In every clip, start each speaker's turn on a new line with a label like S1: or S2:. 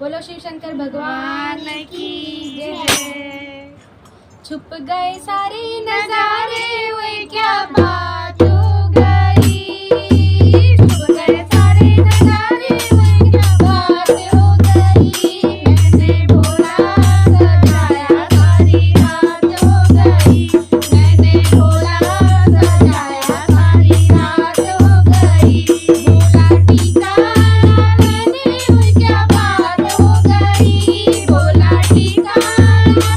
S1: बोलो शिव शंकर भगवान की जय। छुप गए सारे नजारे, हुए क्या बात हो गई। छुप गए सारे नजारे, हुए क्या बात हो गई। मैंने भोला सजाया, सारी रात हो गई। मैंने भोला सजाया, सारी रात हो गई। भोला टीका मैंने, हुई क्या बात हो गई। भोला टीका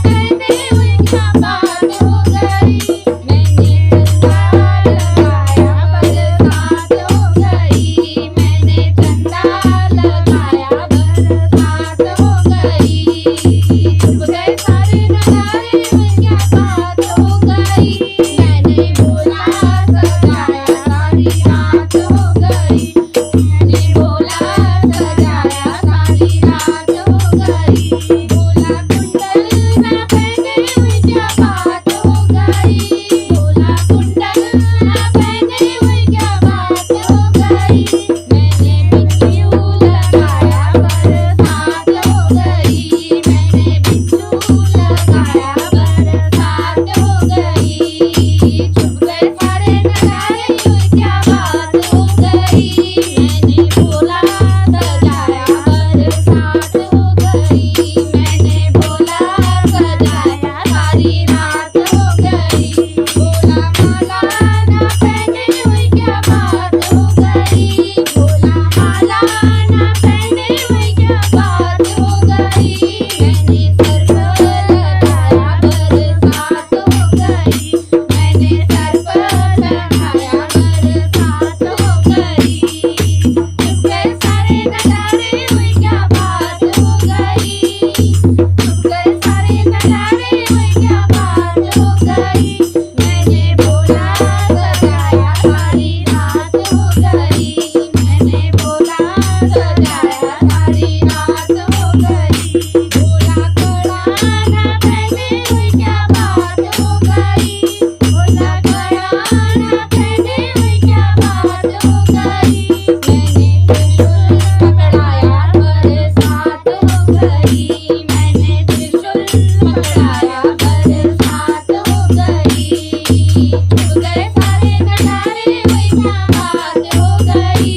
S1: मैंने, हुई क्या बात हो गई। मैंने चंदा लगाया, बरसात हो गई। मैंने चंदा लगाया, बरसात हो गई। छुप गए सारे नजारे, हुई क्या बात हो गई। मैंने भोला सजाया, सारी रात हो गई। मैंने भोला सजाया, सारी रात हो गई। भोला कुंडल ना पहने, हुई क्या बात हो गई। भोला कुंडल ना पहने, हुई क्या बात हो गई। मैंने बिच्छू लगाया, बरसात हो गई। मैंने बिच्छू लगाया, बरसात हो गई। छुप गए सारे नजारे, हुई क्या बात हो गई। मैंने भोला सजाया, बरसात हो गई। मैंने भोला सजाया, सारी रात हो गई। भोला माला ना पहने, हुई क्या बात हो गई। भोला माला ना पहने, हुई क्या बात हो गई। मैंने सर्प लगाया, बरसात हो गई। मैंने सर्प लगाया, बरसात हो गई। छुप गए सारे नजारे, हुई क्या बात हो गई। छुप गए सारे नजारे, हुई क्या बात हो गई। मैंने भोला सजाया, सारी रात हो गई। मैंने भोला सजाया, सारी रात हो गई। भोला कड़ा ना पहने, हुई क्या बात हो गई। भोला कड़ा ना पहने, हुई क्या बात हो गई। मैंने त्रिशूल पकड़ाया, बरसात हो गई। मैंने त्रिशूल पकड़ाया, बरसात हो गई। छुप गए सारे नजारे, हुई क्या बात हो गई।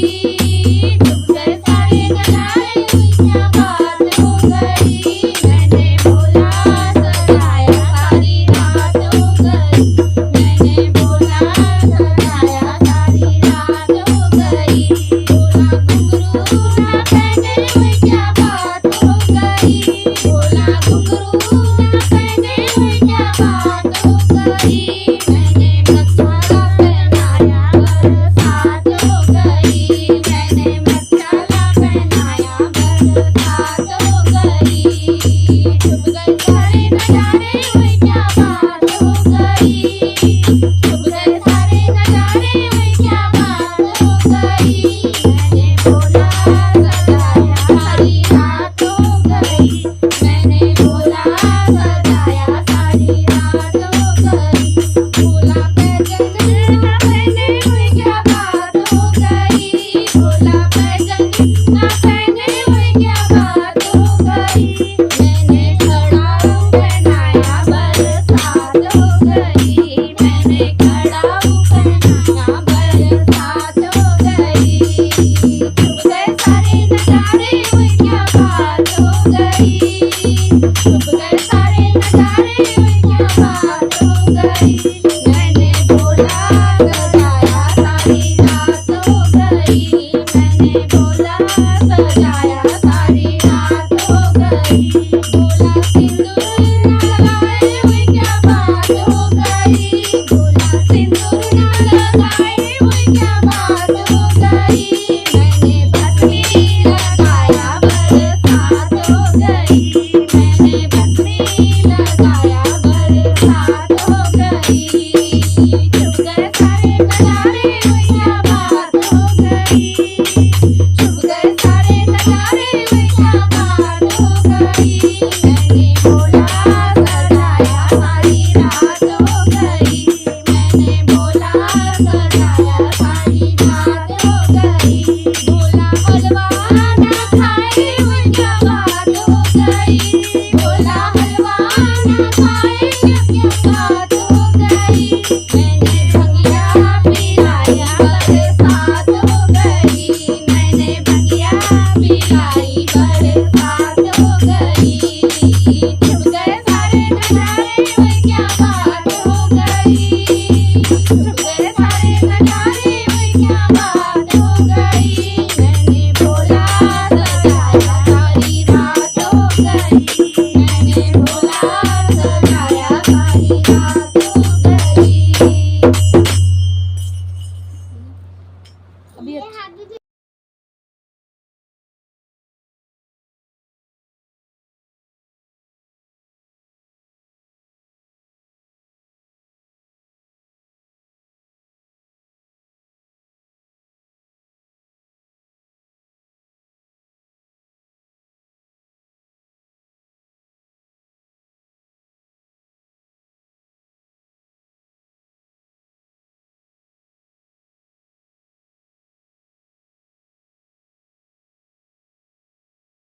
S1: छुप गए सारे नजारे, हुई क्या बात हो गई। मैंने भोला सजाया, सारी रात हो गई। मैंने भोला सजाया, सारी रात हो गई। भोला घुंघरू ना पहने, हुई क्या बात हो गई। भोला घुंघरू ना पहने, हुई क्या बात हो गई। मैंने मच्छला पहनाया, बरसात हो गई। मैंने मच्छला पहनाया, बरसात